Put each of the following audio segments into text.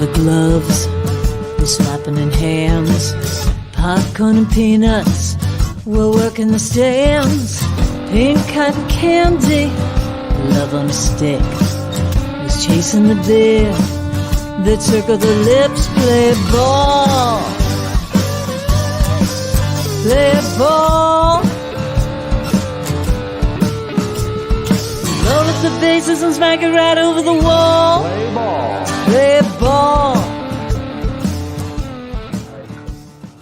leather gloves, we're slapping in hams, popcorn and peanuts, we're working the stands, pink cotton candy, love on a stick, who's chasing the beer, that circle the lips, play ball, play ball. Roll up the bases and smack it right over the wall. Play ball. Play ball.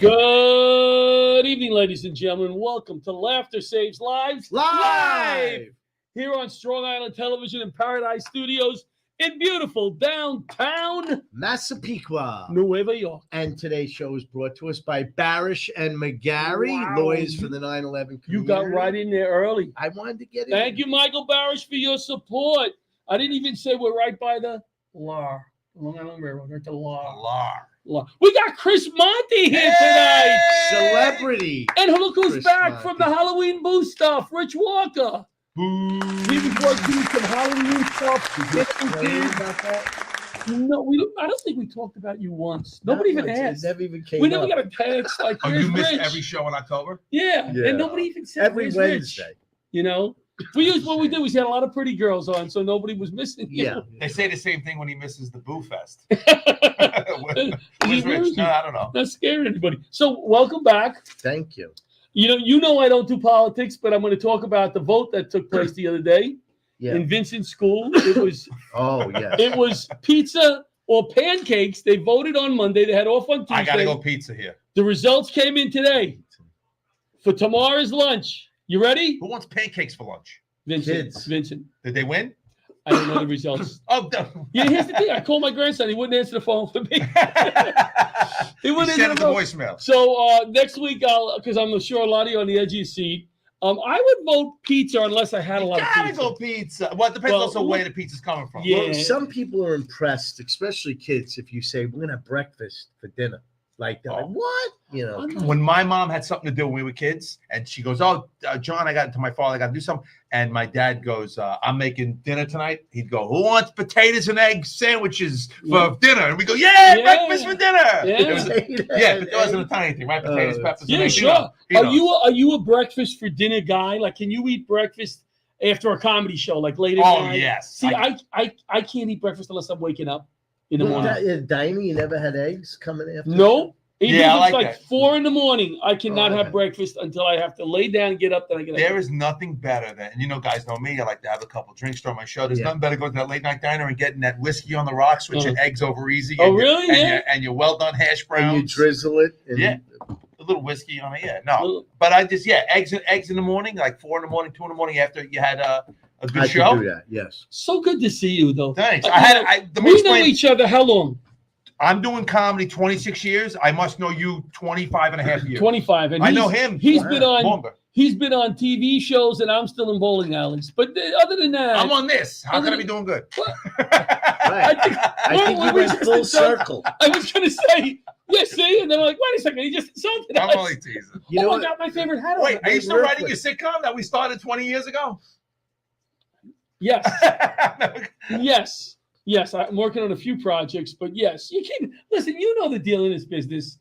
Good evening, ladies and gentlemen. Welcome to Laughter Saves Lives. Live! Here on Strong Island Television and Paradise Studios in beautiful downtown Massapequa. Nueva York. And today's show is brought to us by Barasch and McGarry, Wow. lawyers for the 9/11 community. You got right in there early. I wanted to get in. Thank you, Michael Barasch, for your support. I didn't even say we're right by the LAR, Long Island Railroad, right to LAR. We got Chris Monty here tonight. Celebrity. And look who's Chris back Monty. from the Halloween boo stuff, Rich Walker. Boo. He was working some Halloween stuff. No, I don't think we talked about you once. Nobody even asked. It never even came We never up. got a text like, Oh, "Where's you missed Rich?" every show in October? Yeah, Yeah. and nobody even said Every "Where's Wednesday. Rich?" You know, we used what we did was we had a lot of pretty girls on, so nobody was missing. you. Yeah. They say the same thing when he misses the Boo Fest. Where's Where's Rich? No, I don't know. Not scaring anybody. So welcome back. Thank you. You know I don't do politics, but I'm going to talk about the vote that took place the other day Yeah. in Vincent's school. It was Oh, yes. it was pizza or pancakes. They voted on Monday. They had off on Tuesday. I gotta go pizza here. The results came in today for tomorrow's lunch. You ready? Who wants pancakes for lunch? Vincent. Kids. Vincent. Did they win? I don't know the results. Oh, no. Yeah, here's the thing. I called my grandson. He wouldn't answer the phone for me. He You wouldn't sent answer him the the phone. voicemail. So next week, because I'm sure a lot of you on the edge of your seat, I would vote pizza unless I had a lot of Gotta pizza. go pizza. Well, it depends Well, also where the pizza's coming from. Yeah. Well, some people are impressed, especially kids, if you say, we're going to have breakfast for dinner. Like, they're like, what? You know. When my mom had something to do when we were kids, and she goes, "Oh, John, I got to my father, I got to do something." And my dad goes, "I'm making dinner tonight." He'd go, "Who wants potatoes and egg sandwiches for dinner?" And we go, "Yeah, Yeah. breakfast for dinner." Yeah. It was, yeah, but there wasn't a tiny thing, right? Potatoes, peppers, Yeah, and eggs, sure. you know. Are you a breakfast for dinner guy? Like, can you eat breakfast after a comedy show, like late at Oh night? yes. See, I can't eat breakfast unless I'm waking up in the morning. Dinah, you never had eggs coming after? No. Even Yeah, if I it's like like that. 4 a.m, I cannot Oh, have okay. breakfast until I have to lay down, get up, then I get up. There is nothing better than, and you know, guys know me. I like to have a couple drinks during my show. There's Yeah. nothing better than going to that late night diner and getting that whiskey on the rocks with your eggs over easy. Oh, and your- really? And, Yeah. your well done hash And you browns. drizzle it. And Yeah. A little whiskey on it. Yeah. No. Little- But I just, eggs in the morning, like 4 in the morning, 2 in the morning after you had a good I show. can do that, yes. So good to see you, though. Thanks. You I had, know, let me we know explain. each other how long? I'm doing comedy 26 years. I must know you 25 and a half years. 25. And I he's- know him. He's Wow. been on. Longer. He's been on TV shows, and I'm still in bowling alleys. But other than that, I'm on this. How can I be doing good? Right. I think Well, you we went just full done- circle. I was going to say, yeah, see? And they're like, wait a second, he just insulted us. I'm only teasing. You Oh, know I what? got my favorite hat on. Wait, are you still real writing quick. your sitcom that we started 20 years ago? Yes, yes, yes. I'm working on a few projects, but yes, you keep listen. You know the deal in this business.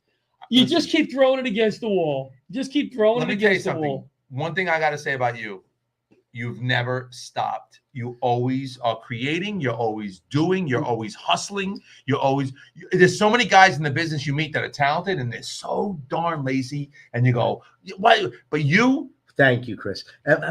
You just keep throwing it against the wall. Just keep throwing Let it me tell you against the something. wall. One thing I got to say about you, you've never stopped. You always are creating. You're always doing. You're always hustling. There's so many guys in the business you meet that are talented and they're so darn lazy. And you go, why? But you. Thank you, Chris. John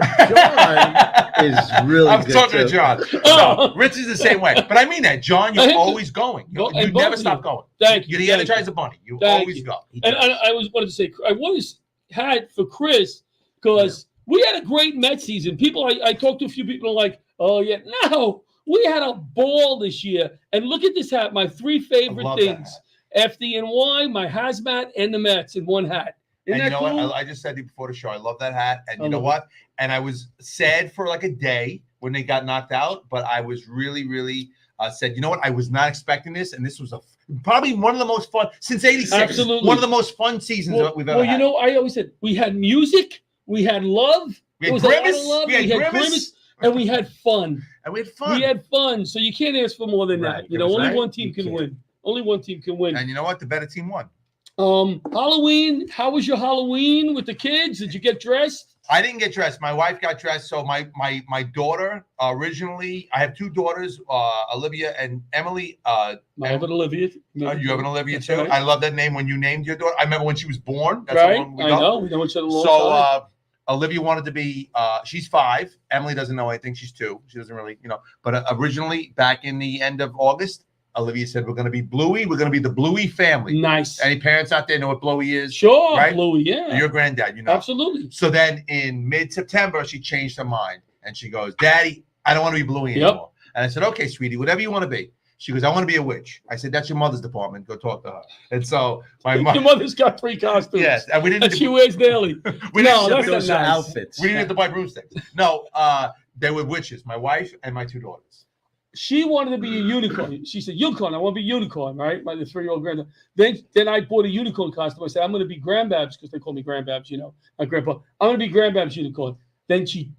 is really I'm good. talking to too. John. Oh. No, Rich is the same way. But I mean that, John. You're always going. You And both never of stop you. going. Thank you. You're the thank you. Energizer Bunny. You Thank always you. go. And I wanted to say, I always had for Chris because we had a great Met season. People, I talked to a few people like, oh yeah, no, we had a ball this year. And look at this hat. My 3 favorite love that things: FDNY, my hazmat, and the Mets in one hat. Isn't And you that know cool? what? I just said to you before the show, I love that hat. And I you know love what? And I was sad for like a day when they got knocked out, but I was really, really said, you know what? I was not expecting this. And this was probably one of the most fun since '86. Absolutely. One of the most fun seasons that we've ever well, had. you know, I always said we had music, we had love, We there had was a lot of Grimace. love, We had Grimace. and we had fun. And we had fun. We had fun, so you can't ask for more than Right. that. You It know, was only right. one team You can can't. win. Only one team can win. And you know what? The better team won. Halloween. How was your Halloween with the kids? Did you get dressed? I didn't get dressed. My wife got dressed. So my daughter originally, I have 2 daughters, Olivia and Emily. I have an Olivia. You have an Olivia That's too. right. I love that name when you named your daughter. I remember when she was born. That's Right. how long we I know. We know each other a long time. So Olivia wanted to be. She's 5. Emily doesn't know anything. She's 2. She doesn't really, But originally, back in the end of August, Olivia said, "We're going to be Bluey. We're going to be the Bluey family." Nice. Any parents out there know what Bluey is? Sure, right? Bluey. Yeah. Your granddad, you know. Absolutely. So then in mid-September, she changed her mind and she goes, "Daddy, I don't want to be Bluey Yep. anymore." And I said, "Okay, sweetie, whatever you want to be." She goes, "I want to be a witch." I said, "That's your mother's department. Go talk to her." And so my Your mother, mother's got 3 costumes. yes, and we That didn't. she wears daily. we No, didn't. that's Those not are nice. outfits. We didn't have to buy broomsticks. No, they were witches. My wife and my 2 daughters. She wanted to be a unicorn. She said, "Unicorn, I want to be unicorn." Right, the 3-year-old granddaughter. Then I bought a unicorn costume. I said, "I'm going to be Grandbabs," because they call me Grandbabs. My grandpa. I'm going to be Grandbabs unicorn. Then she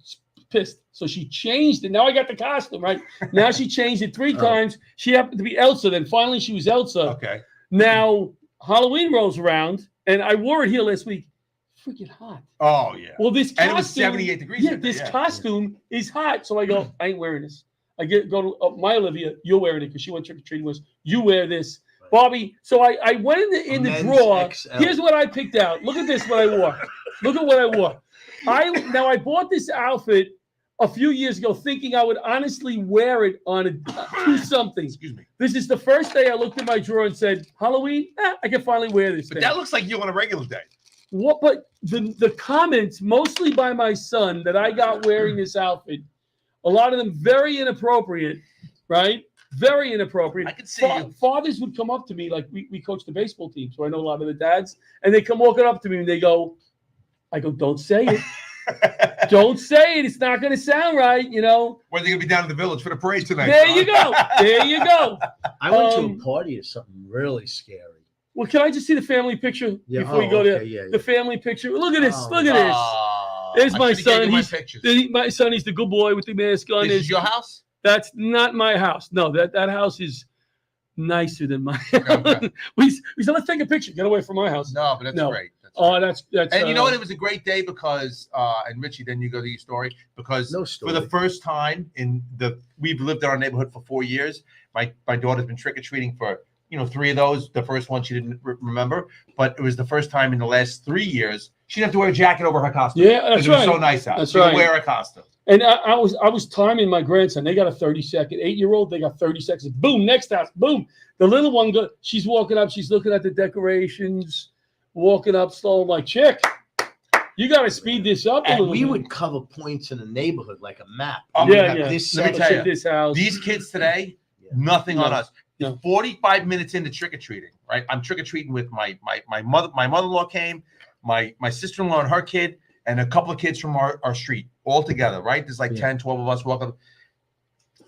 pissed, so she changed it. Now I got the costume. Right now she changed it 3 times. She happened to be Elsa. Then finally she was Elsa. Okay. Now Halloween rolls around, and I wore it here last week. Freaking hot. Oh yeah. Well, this costume, And it was 78 degrees. Yeah, in there, this costume is hot. So I go, I ain't wearing this. I go to my Olivia, you're wearing it because she went trick or treating with us. You wear this, Bobby. So I went in the Men's drawer. XL. Here's what I picked out. Look at this. What I wore. Look at what I wore. I bought this outfit a few years ago, thinking I would honestly wear it on to something. Excuse me. This is the first day I looked in my drawer and said, Halloween. I can finally wear this. But thing. that looks like you on a regular day. What? But the comments, mostly by my son, that I got wearing this outfit, a lot of them very inappropriate, right? Very inappropriate. I could see you. Fathers would come up to me, like we coach the baseball team, so I know a lot of the dads, and they come walking up to me and they go, I go, "Don't say it. Don't say it. It's not going to sound right, When are they going to be down in the village for the parade tonight? There John? you go. There you go. I went to a party of something really scary. Well, can I just see the family picture Yeah, before you go there? okay, yeah. The family picture. Look at this. Oh, Look at this. There's I my should've gave son. you my He's pictures. my son. He's the good boy with the mask on. This is your house? That's not my house. No, that house is nicer than my house. Okay. we said, let's take a picture. Get away from my house. No, but that's No. great. That's Oh, great. that's. And you know what? It was a great day because, and Richie, then you go to your story because No for story. the first time we've lived in our neighborhood for 4 years. My daughter's been trick or treating for 3 of those. The first one she didn't remember, but it was the first time in the last 3 years she didn't have to wear a jacket over her costume. Yeah, that's It was right. so nice out. That's She could right. wear a costume. And I was timing my grandson. They got a 30-second. 8-year-old. They got 30 seconds. Boom. Next house. Boom. The little one she's walking up. She's looking at the decorations. Walking up slow. I'm like, chick, you got to speed this up a And little we bit. would cover points in the neighborhood like a map. Oh, We would yeah, have yeah. This Let me section. tell you. This house. These kids today, Yeah. nothing on No. us. No. 45 minutes into trick or treating, right? I'm trick or treating with my mother-in-law came, my sister-in-law and her kid, and a couple of kids from our street all together, right? There's like Yeah. 10, 12 of us walking.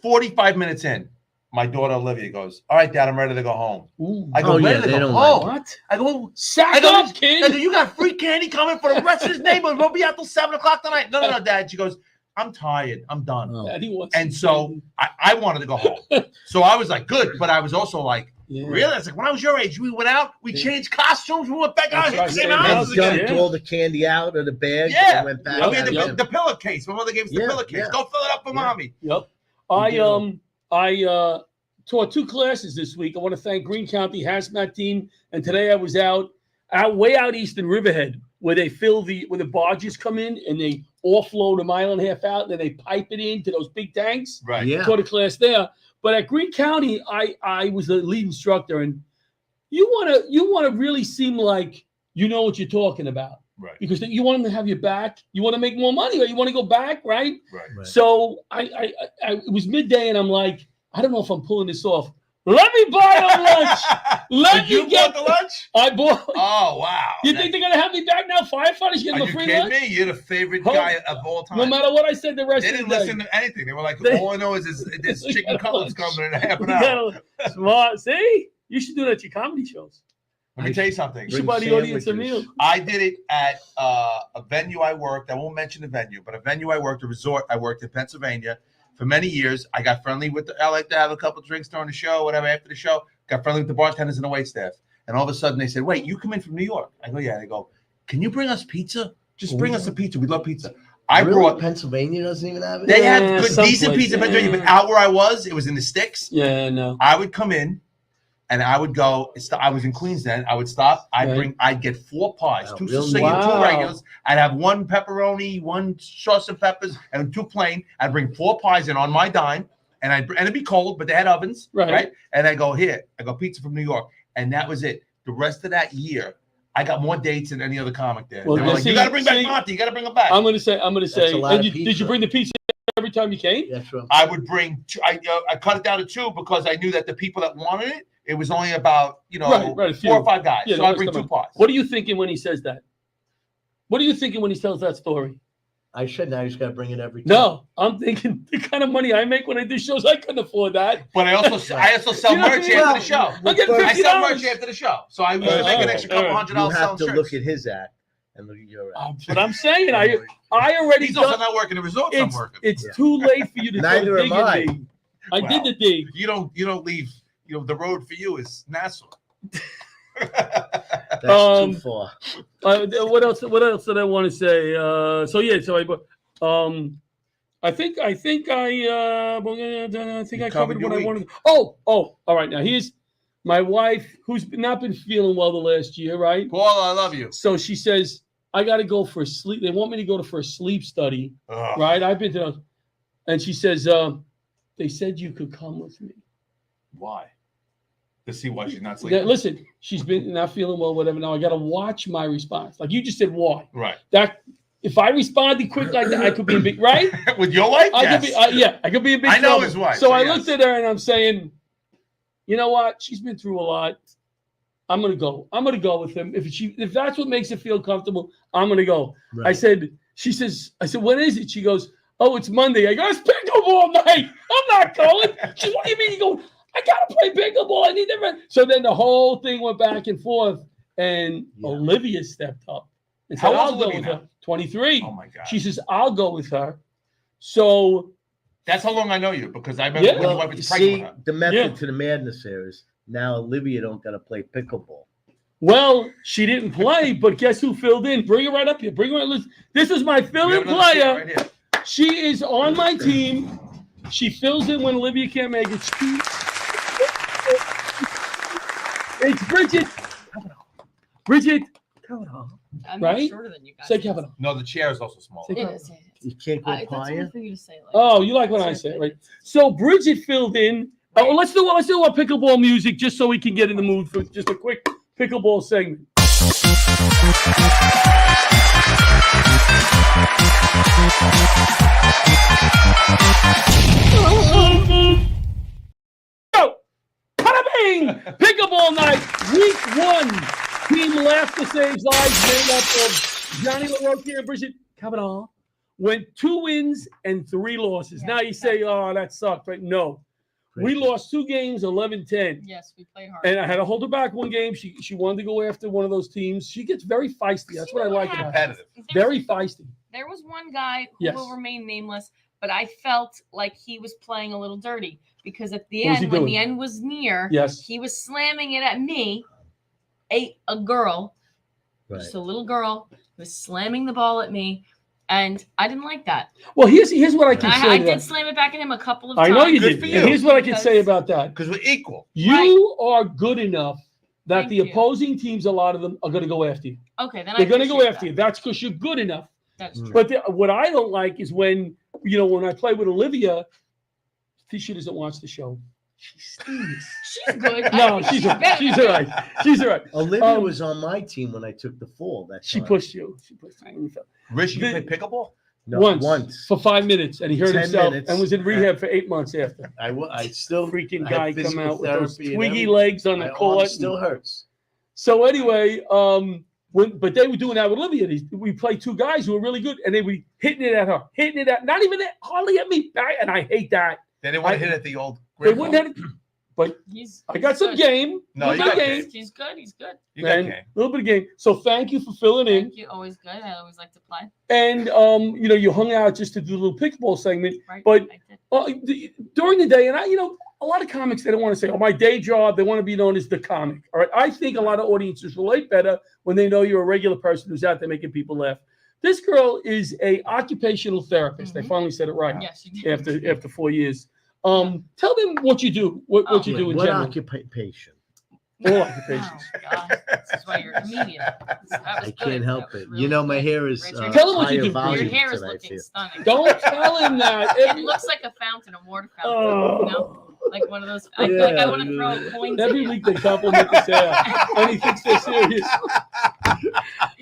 45 minutes in, my daughter Olivia goes, "All right, Dad, I'm ready to go home." Ooh. I go, Oh, "Ready yeah, to they go don't home?" like What? I go, Sack I go, up, I go, kid. "You got free candy coming for the rest of this neighborhood. We'll be out till 7 o'clock tonight." No, Dad. She goes, "I'm tired. I'm done." Oh. Daddy wants And to so play. I wanted to go home. So I was like, good, but I was also like, Yeah. really? I was like, when I was your age, we went out, we Yeah. changed costumes, we went back out, That's hit right, the same same house. And houses Yeah. again. dumped all the candy out of the bag Yeah. and went back. Yep, We had out yep. again. the pillowcase. My mother gave us the Yeah, pillowcase. yeah. Go fill it up for Yeah. mommy. Yep. You I taught 2 classes this week. I want to thank Greene County Hazmat team. And today I was way out east in Riverhead, where they where the barges come in and they offload a mile and a half out, and then they pipe it into those big tanks. Right. Yeah. Taught a class there. But at Greene County, I was the lead instructor, and you want to really seem like you know what you're talking about, Right. because you want them to have your back. You want to make more money, or you want to go back, right? Right. Right. So it was midday, and I'm like, I don't know if I'm pulling this off. Let me buy them lunch. Let Did you me get bought the lunch? I bought. Oh, wow. You think they're gonna have me back now? Firefighters getting Are a you free kidding lunch? me? You're the favorite Oh, guy of all time. No matter what I said, the rest They of didn't the day. listen to anything. They were like, They- all I know is there's chicken got cutlets lunch. coming in half an We hour. got smart. See, you should do that at your comedy shows. Let me tell you something. You should Bring buy the audience a sandwiches. meal. I did it at a venue I worked. I won't mention the venue, but a venue I worked, a resort I worked in Pennsylvania for many years. I got friendly with I like to have a couple drinks during the show, whatever, after the show. got friendly with the bartenders and the wait staff. And all of a sudden they said, wait, you come in from New York. I go, yeah. They go, can you bring us pizza? Just bring us a pizza. We love pizza. I brought Pennsylvania doesn't even have it. They had good, some decent place, pizza, but out where I was, it was in the sticks. Yeah, no. I would come in, and I would go. I was in Queens then. I would stop. I'd get 4 pies, 2 Sicilian, 2 regulars. I'd have 1 pepperoni, 1 sauce and peppers, and 2 plain. I'd bring 4 pies in on my dime, and it'd be cold, but they had ovens, right? And I go, here, I go pizza from New York, and that was it. The rest of that year, I got more dates than any other comic there. Well, they were like, you got to bring back Monty. You got to bring him back. I'm going to say. Did you bring the pizza every time you came? Yeah, sure. I would bring. I cut it down to 2 because I knew that the people that wanted it was only about 4 or 5 guys. Yeah, so I bring 2 pies. What are you thinking when he says that? What are you thinking when he tells that story? I should now. You just got to bring it every time. No, I'm thinking the kind of money I make when I do shows, I couldn't afford that. But I also sell merch after the show. I'm getting $50. I sell merch after the show, so I used to make an extra couple $100 You have selling to shirts. look at his act and look at your act. But I'm saying I already. He's also not working the resorts. I'm working. It's too late for you to. Neither am I. I did the dig. You don't leave. The road for you is Nassau. That's too far. What else did I want to say? I think I covered what I wanted. Oh, all right. Now here's my wife, who's not been feeling well the last year, right? Paul, I love you. So she says, I got to go for a sleep. They want me to go for a sleep study, right? I've been to those. And she says, they said you could come with me. Why? To see why she's not sleeping. Listen, she's been not feeling well, whatever. Now I got to watch my response. Like you just said, why? Right. That if I responded quick like that, I could be in big right. With your wife, I could be. I could be in big. I know trouble. his wife. So I looked at her and I'm saying, you know what? She's been through a lot. I'm gonna go. I'm gonna go with him. If that's what makes her feel comfortable, I'm gonna go. Right. I said, when is it? She goes, oh, it's Monday. I go, it's pickleball night. I'm not going. She goes, what do you mean? You go, I gotta play pickleball. I need that. So then the whole thing went back and forth, and Olivia stepped up and said, I'll go with her. 23. Oh my God. She says, I'll go with her. So that's how long I know you, because I remember when your wife was pregnant with her. The method to the madness here is now Olivia don't gotta play pickleball. Well, she didn't play, but guess who filled in? Bring her right up here. Bring her right. This is my fill-in player. Right here. She is on my team. She fills in when Olivia can't make it. It's Bridget. Bridget. I'm right? shorter than you guys. Say Kavanaugh. No, the chair is also small. It is. You can't go That's higher. hard for you to say. Like, Oh, you like when I say it, right? So Bridget filled in. Oh, let's do our pickleball music just so we can get in the mood for just a quick pickleball segment. Go! Bing! Pickleball night, week 1. Team Laughter Saves Lives, made up of Johnny LaRocca and Bridget Kavanaugh, went 2 wins and 3 losses. Now you say, oh, that sucked, right? No. We lost 2 games, 11-10. Yes, we played hard. And I had to hold her back 1 game. She wanted to go after one of those teams. She gets very feisty. That's what I like about her. Very feisty. There was one guy who will remain nameless, but I felt like he was playing a little dirty because at the end, when the end was near, he was slamming it at me, a girl, just a little girl, was slamming the ball at me. And I didn't like that. Well, here's what I can say. I did slam it back at him a couple of times. I know you did. And here's what I can say about that. Because we're equal. You are good enough that the opposing teams, a lot of them, are going to go after you. Okay, then they're going to go after you. That's because you're good enough. That's true. But what I don't like is when I play with Olivia, she doesn't watch the show. She stinks. She's good. No, she's all right. She's all right. Olivia was on my team when I took the fall. She pushed you. Rich, you play pickleball? No, once for 5 minutes, and he hurt himself and was in rehab for 8 months after. I still freaking guy come out with those twiggy legs on the court. Still hurts. So anyway, but they were doing that with Olivia. We played 2 guys who were really good, and they were hitting it at her, not even hardly at me back, and I hate that. They didn't want to hit at the old. They wouldn't hit it, but I got some game. No, you got game. He's good. He's good. You got game. A little bit of game. So thank you for filling in. Thank you. Always good. I always like to play. And you hung out just to do a little pickleball segment. Right. But during the day, and a a lot of comics, they don't want to say, oh, my day job. They want to be known as the comic. All right. I think a lot of audiences relate better when they know you're a regular person who's out there making people laugh. This girl is a occupational therapist. I finally said it right. Yes, you did. After 4 years. Tell them what you do. What you do in general. What occupation? All occupations. Oh, God. This is why you're a comedian. I can't help it. You know, my hair is Tell them what you do. Your hair is looking stunning. Don't tell him that. It looks like a fountain, a water fountain. You know? Like one of those. I feel like I want to throw a coin. Every week they compliment this hair, and he thinks they're serious. All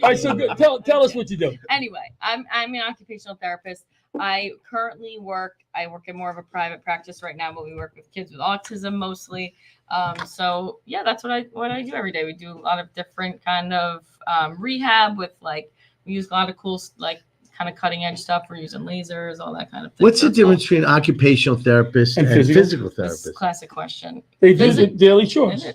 right, so good. Tell us what you do. Anyway, I'm an occupational therapist. I currently work in more of a private practice right now, but we work with kids with autism mostly. So yeah, that's what I do every day. We do a lot of different kind of rehab with we use a lot of cool kind of cutting edge stuff. We're using lasers, all that kind of thing. What's the difference between occupational therapist and physical therapist? That's a classic question. They do the daily chores.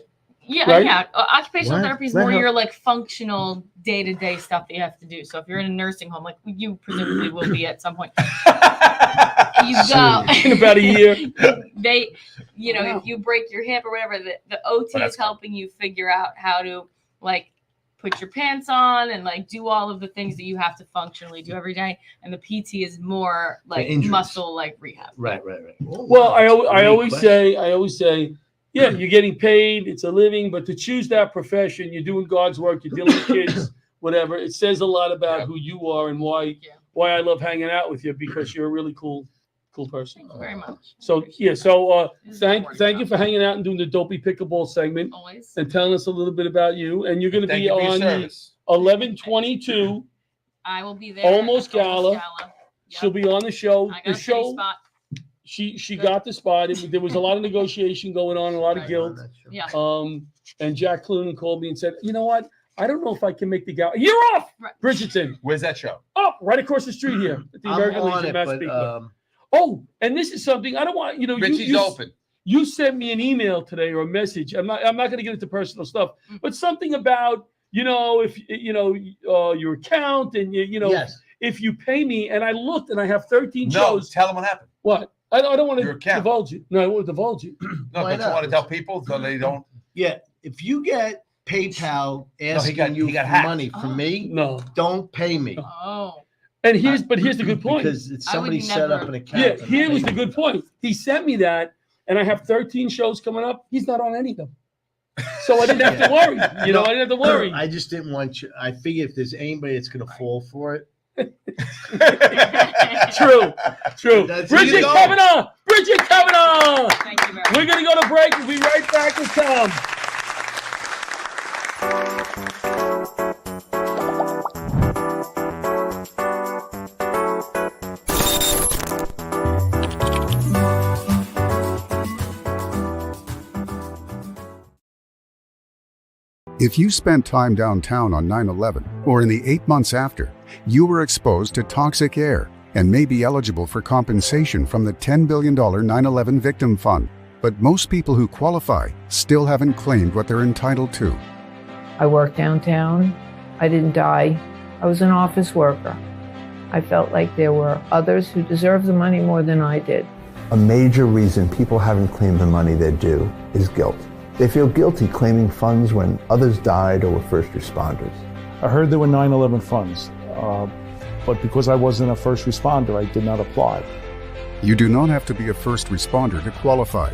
Yeah, right? yeah. Occupational therapy is more your functional day-to-day stuff that you have to do. So if you're in a nursing home, like you presumably will be at some point, you go in about a year. They, if you break your hip or whatever, the OT is helping you figure out how to put your pants on and do all of the things that you have to functionally do every day. And the PT is more muscle rehab. Right. Well, I always say, yeah, you're getting paid. It's a living, but to choose that profession, you're doing God's work. You're dealing with kids, whatever. It says a lot about who you are and why I love hanging out with you, because you're a really cool person. Thank you very much. So thank you for hanging out and doing the Dopey Pickleball segment. Always. And telling us a little bit about you. And you're going to be on the 11/22. I will be there. Almost Gala. Yep. She'll be on the show. I got The show. spot. She got the spot. There was a lot of negotiation going on, a lot of guilt. Yeah. And Jack Cloonan called me and said, you know what? I don't know if I can make the Gala. You're off, Right. Bridgerton. Where's that show? Oh, right across the street here at the American Legion Massapequa. Oh, and this is something I don't want. Richie's open. You sent me an email today or a message. I'm not going to get into personal stuff, but something about if your account and yes. If you pay me, and I looked and I have 13 No, shows. tell them what happened. What? I don't want Your to account. divulge it. No, I won't divulge it. No, Why don't you not? want to tell people so they don't? Yeah, if you get PayPal asking he got for hacked. money from me, No. don't pay me. Oh. And here's the good point. Because it's I would somebody set up never- an account. Yeah, and here was pay the me. good point. He sent me that, and I have 13 shows coming up. He's not on any of them. So I didn't have to worry. I didn't have to worry. I just didn't want you. I figure if there's anybody that's going to fall for it. True. That's Bridget illegal. Kavanaugh. Thank you very much. We're going to go to break. We'll be right back with Tom. If you spent time downtown on 9/11 or in the 8 months after, you were exposed to toxic air and may be eligible for compensation from the $10 billion 9/11 Victim Fund. But most people who qualify still haven't claimed what they're entitled to. I worked downtown. I didn't die. I was an office worker. I felt like there were others who deserved the money more than I did. A major reason people haven't claimed the money they're due is guilt. They feel guilty claiming funds when others died or were first responders. I heard there were 9/11 funds, but because I wasn't a first responder, I did not apply. You do not have to be a first responder to qualify.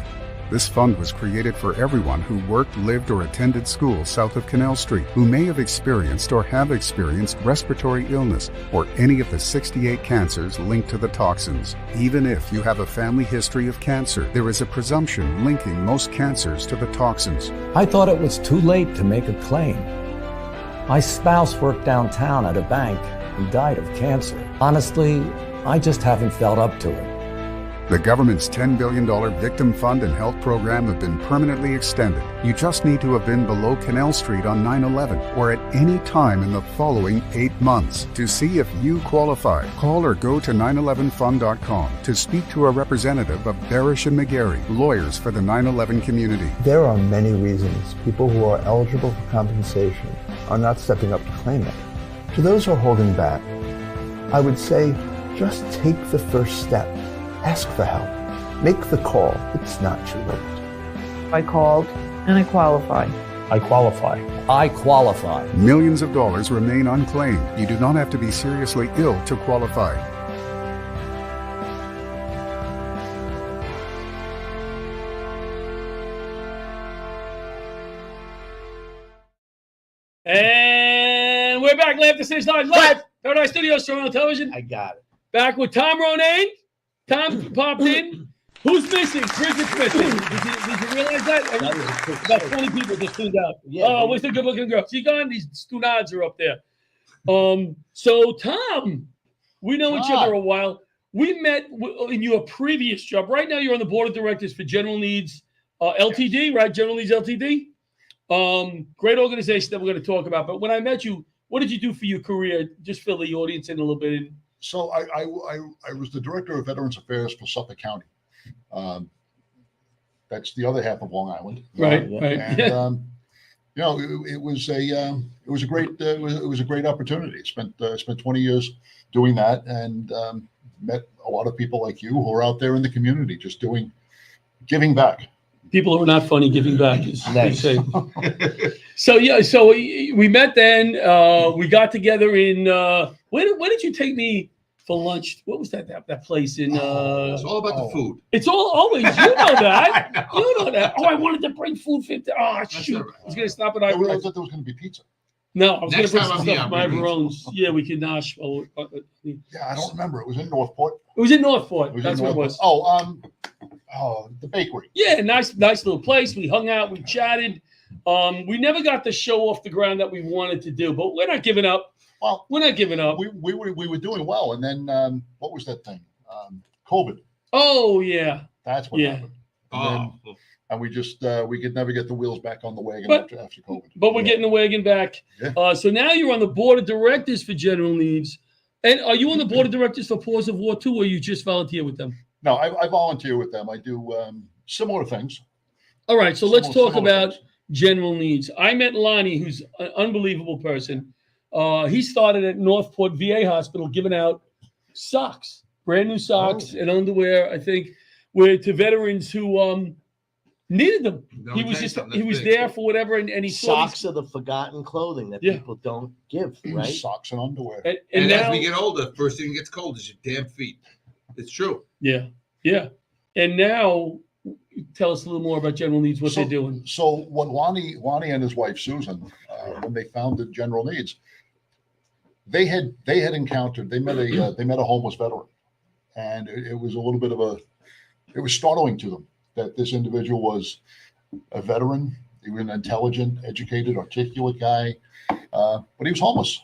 This fund was created for everyone who worked, lived, or attended school south of Canal Street, who may have experienced or have experienced respiratory illness or any of the 68 cancers linked to the toxins. Even if you have a family history of cancer, there is a presumption linking most cancers to the toxins. I thought it was too late to make a claim. My spouse worked downtown at a bank and died of cancer. Honestly, I just haven't felt up to it. The government's $10 billion Victim Fund and Health Program have been permanently extended. You just need to have been below Canal Street on 9/11 or at any time in the following 8 months. To see if you qualify, call or go to 911fund.com to speak to a representative of Barasch and McGarry, lawyers for the 9/11 community. There are many reasons people who are eligible for compensation are not stepping up to claim it. To those who are holding back, I would say just take the first step. Ask for help. Make the call. It's not too late. I called and I qualify. I qualify. I qualify. Millions of dollars remain unclaimed. You do not have to be seriously ill to qualify. And we're back. Live to 6 live. Paradise Studios, Toronto Television. I got it. Back with Tom Ronayne. Tom popped in. Who's missing? Bridget's missing. Did you realize that? About 20 people just tuned out. Yeah, oh, where's the good-looking girl? She's gone. These stunads are up there. So, Tom, we know each other a while. We met in your previous job. Right now, you're on the board of directors for General Needs LTD, right? General Needs LTD. Great organization that we're going to talk about. But when I met you, what did you do for your career? Just fill the audience in a little bit. So I was the director of Veterans Affairs for Suffolk County. That's the other half of Long Island. Right. And it was a great opportunity. Spent 20 years doing that, and met a lot of people like you who are out there in the community just giving back. People who are not funny giving back is nice. So we met then. We got together in where did you take me for lunch? What was that place in? It's all about the food. It's always, you know that. You know that. Oh, I wanted to bring food for shoot. Right. I was gonna stop at I thought there was going to be pizza. No, I was Next gonna time bring some I'm stuff here, from my Verone's. Yeah, we can nosh. Yeah, I don't remember. It was in Northport. It was in Northport. That's what it was. The bakery. Yeah, nice little place. We hung out, we chatted. We never got the show off the ground that we wanted to do, but we're not giving up. Well, we're not giving up. We were doing well, and then what was that thing? COVID. Oh yeah, that's what happened. And we just we could never get the wheels back on the wagon after COVID. But we're getting the wagon back. Yeah. So now you're on the board of directors for General Needs, and are you on the board of directors for Paws of War too, or you just volunteer with them? No, I volunteer with them. I do similar things. All right, so let's talk about General Needs. I met Lonnie, who's an unbelievable person. He started at Northport VA Hospital giving out socks, brand new socks and underwear, I think, to veterans who needed them. He was there for whatever, and he socks are the forgotten clothing that people don't give, right? Socks and underwear. And now, as we get older, first thing that gets cold is your damn feet. It's true. Yeah. And now, tell us a little more about General Needs, what they're doing. So what Lonnie and his wife Susan, when they founded General Needs, they met a homeless veteran, and it was a little bit it was startling to them that this individual was a veteran. He was an intelligent, educated, articulate guy, but he was homeless.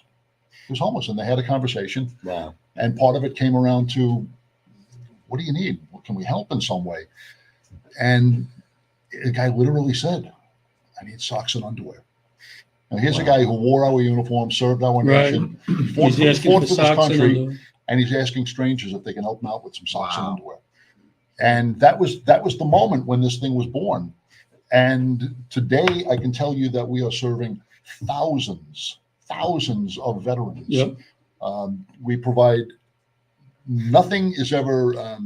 And they had a conversation. Wow. And part of it came around to, what do you need? Can we help in some way? And the guy literally said, I need socks and underwear. Now, here's a guy who wore our uniform, served our nation, fought for this country, and he's asking strangers if they can help him out with some socks and underwear. And that was the moment when this thing was born. And today, I can tell you that we are serving thousands of veterans. Yep. We provide, nothing is ever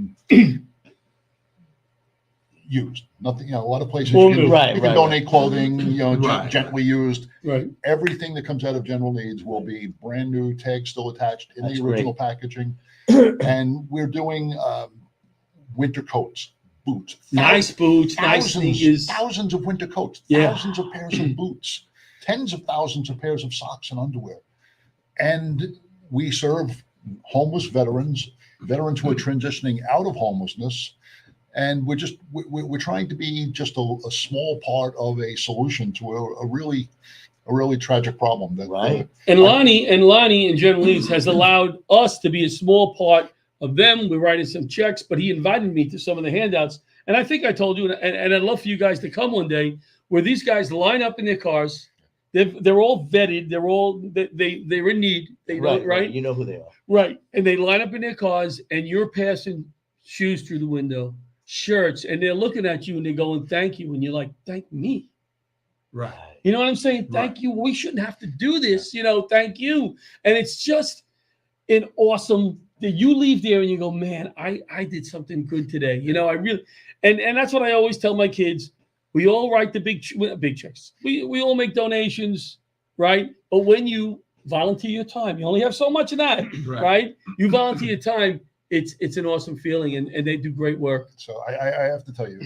used. Nothing, a lot of places you can donate clothing, gently used. Right. Everything that comes out of General Needs will be brand new, tag still attached in the original packaging. And we're doing winter coats, boots. Nice boots, nice sneakers. Thousands of winter coats, thousands of pairs of boots, tens of thousands of pairs of socks and underwear. And we serve homeless veterans who are transitioning out of homelessness. And we're trying to be just a small part of a solution to a really tragic problem. And Lonnie in General Needs has allowed us to be a small part of them. We're writing some checks, but he invited me to some of the handouts. And I think I told you, and I'd love for you guys to come one day, where these guys line up in their cars. They're all vetted. They're in need. Right? You know who they are. Right. And they line up in their cars, and you're passing shoes through the window, shirts, and they're looking at you and they're going, thank you. And you're like, thank me. Right. You know what I'm saying? Thank you. We shouldn't have to do this. Thank you. And it's just an awesome you leave there and you go, man, I did something good today. You know, I really, and that's what I always tell my kids. We all write the big checks. We all make donations, right? But when you volunteer your time, you only have so much of that, right? You volunteer your time. It's an awesome feeling, and they do great work. So I have to tell you,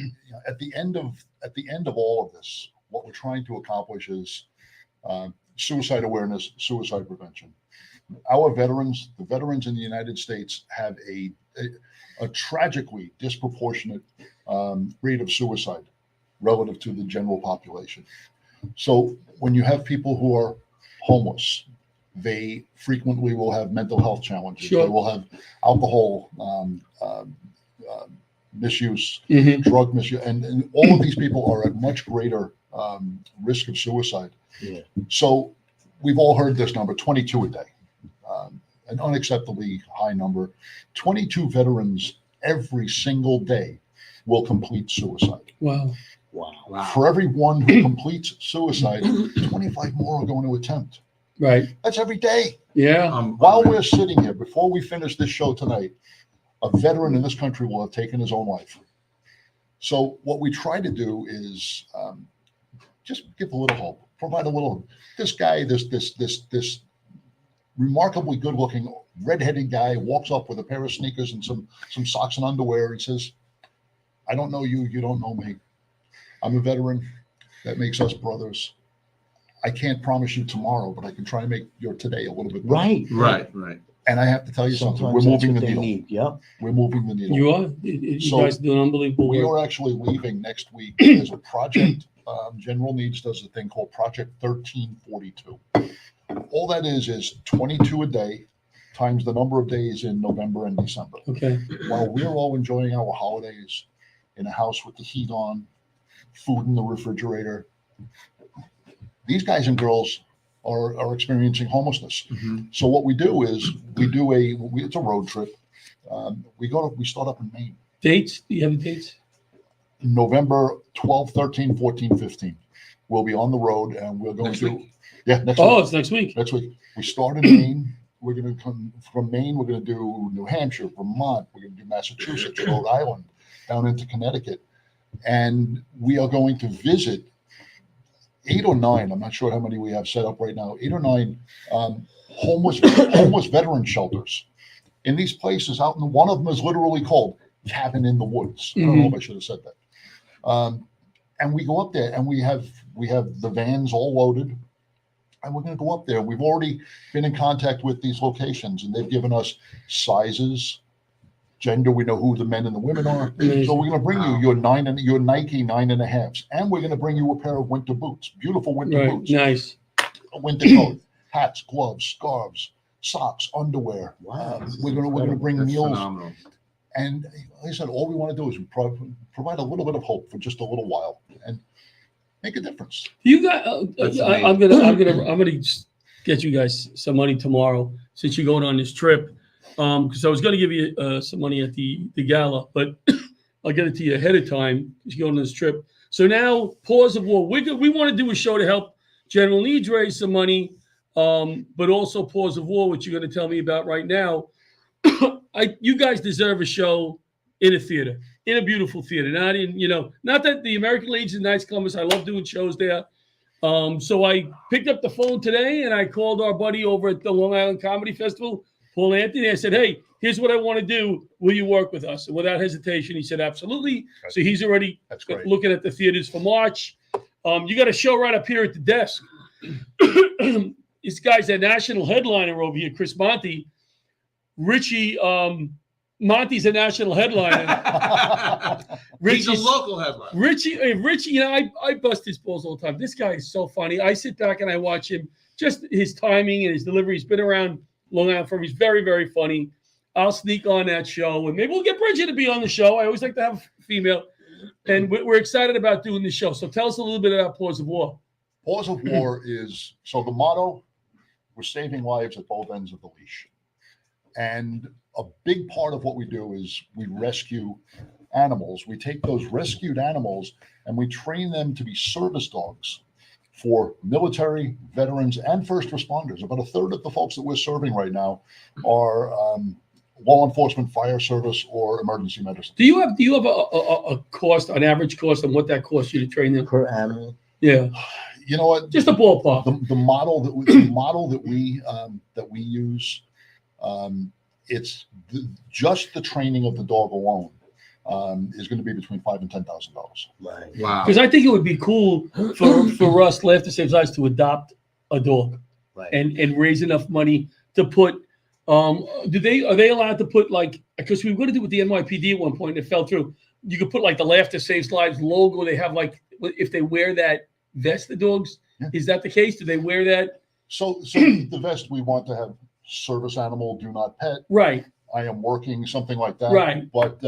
at the end of all of this, what we're trying to accomplish is suicide awareness, suicide prevention. Our veterans, the veterans in the United States, have a tragically disproportionate rate of suicide relative to the general population. So when you have people who are homeless, they frequently will have mental health challenges. Sure. They will have alcohol misuse, drug misuse, and all of these people are at much greater risk of suicide. Yeah. So we've all heard this number, 22 a day, an unacceptably high number. 22 veterans every single day will complete suicide. Wow. Wow. For every one who completes suicide, 25 more are going to attempt. Right. That's every day. Yeah. While we're sitting here, before we finish this show tonight, a veteran in this country will have taken his own life. So what we try to do is just give a little hope, provide a little. This guy, this remarkably good-looking redheaded guy walks up with a pair of sneakers and some socks and underwear and says, "I don't know you. You don't know me. I'm a veteran. That makes us brothers. I can't promise you tomorrow, but I can try and make your today a little bit better." Right. And I have to tell you something. We're moving the needle. Yep. We're moving the needle. You are. You guys do an unbelievable work. We are actually leaving next week. There's a project. General Needs does a thing called Project 1342. All that is 22 a day times the number of days in November and December. Okay. While we're all enjoying our holidays in a house with the heat on, food in the refrigerator, these guys and girls are experiencing homelessness. So what we do is it's a road trip. We start up in Maine. Dates? Do you have the dates? November 12, 13, 14, 15. We'll be on the road and we're going next to week. Yeah, next week. Oh, it's next week. Next week. We start in Maine. We're going to come from Maine. We're going to do New Hampshire, Vermont. We're going to do Massachusetts, Rhode Island, down into Connecticut. And we are going to visit 8 or 9, I'm not sure how many we have set up right now, 8 or 9 homeless veteran shelters in these places out in one of them is literally called Cabin in the Woods. I don't know if I should have said that. And we go up there and we have the vans all loaded and we're going to go up there. We've already been in contact with these locations and they've given us sizes, gender. We know who the men and the women are. So we're going to bring you your Nike 9.5s, and we're going to bring you a pair of winter boots, beautiful winter boots. Nice. A winter coat, hats, gloves, scarves, socks, underwear. Wow. We're going to bring meals. Phenomenal. And like I said, all we want to do is provide a little bit of hope for just a little while and make a difference. You got. I'm gonna get you guys some money tomorrow since you're going on this trip. Because I was going to give you some money at the gala, but I'll get it to you ahead of time because you're going on this trip. So now, Paws of War. We want to do a show to help General Needs raise some money, but also Paws of War, which you're going to tell me about right now. You guys deserve a show in a theater, in a beautiful theater. Not that the American Legion of Knights of Columbus, I love doing shows there. So I picked up the phone today and I called our buddy over at the Long Island Comedy Festival, Paul Anthony. I said, "Hey, here's what I want to do. Will you work with us?" And without hesitation, he said, "Absolutely." So he's already looking at the theaters for March. You got a show right up here at the desk. This guy's a national headliner over here, Chris Monty. Richie, Monty's a national headliner. He's a local headliner. Richie, I bust his balls all the time. This guy is so funny. I sit back and I watch him. Just his timing and his delivery. He's been around Long Island for. He's very, very funny. I'll sneak on that show, and maybe we'll get Bridget to be on the show. I always like to have a female, and we're excited about doing the show. So tell us a little bit about Paws of War. Paws of War is the motto. We're saving lives at both ends of the leash. And a big part of what we do is we rescue animals. We take those rescued animals and we train them to be service dogs for military, veterans, and first responders. About a third of the folks that we're serving right now are law enforcement, fire service, or emergency medicine. Do you have a cost, an average cost, on what that costs you to train them per animal? Yeah. You know what? Just a ballpark. The model that we use, it's just the training of the dog alone is going to be between $5,000 and $10,000. Right. Wow. Because I think it would be cool for us, Laughter Saves Lives, to adopt a dog, Right. and raise enough money to put. Are they allowed to put, like, because we were going to do with the NYPD at one point and it fell through. You could put like the Laughter Saves Lives logo. They have, like, if they wear that vest, the dogs. Yeah. Is that the case? Do they wear that? So the vest, we want to have service animal, do not pet. Right. I am working, something like that. Right. But